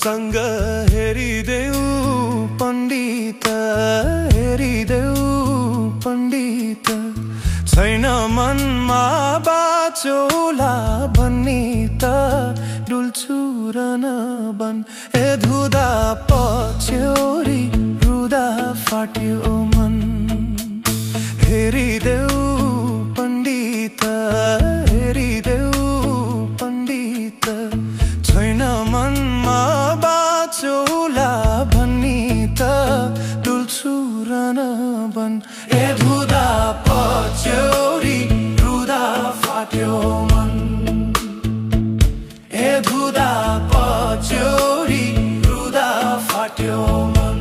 सँग हेरिदेऊ पण्डित, हेरिदेऊ पण्डित। छैन मनमा बाचोला भन्ने त डुल्छु र नबन। ए धुँदा पछ्यौरी रुँदा फाट्यो मन। हेरिदेऊ पण्डित, हेरिदेऊ पण्डित। छैन मनमा बाचोला भन्ने त डुल्छु र नबन। ए धुँदा पछ्यौरी रुँदा फाट्यो मन। ए धुँदा पछ्यौरी रुँदा फाट्यो मन।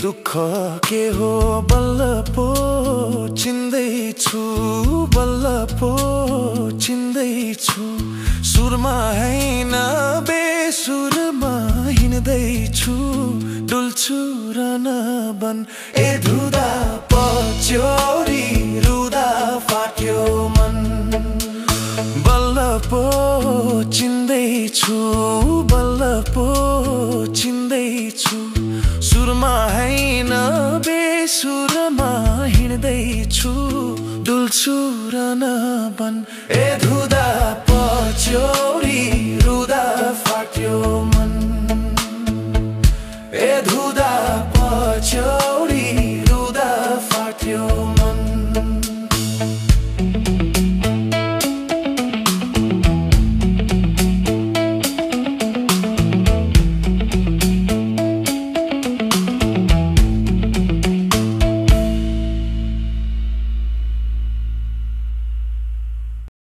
दुःख के हो बल्ल पो चिन्दैछु, बल्ल पो चिन्दैछु। सुरमा हैन बेसुरमा हिँड्दैछु, डुल्छु र नबन। ए धुँदा पछ्यौरी रुँदा फाट्यो मन। बल्ल पो चिन्दैछु, बल्ल पो चिन्दैछु। सुरमा हैन बेसुरमा हिँड्दैछु, डुल्छु र नबन। ए धुँदा पछ्यौरी रुँदा फाट्यो मन। ए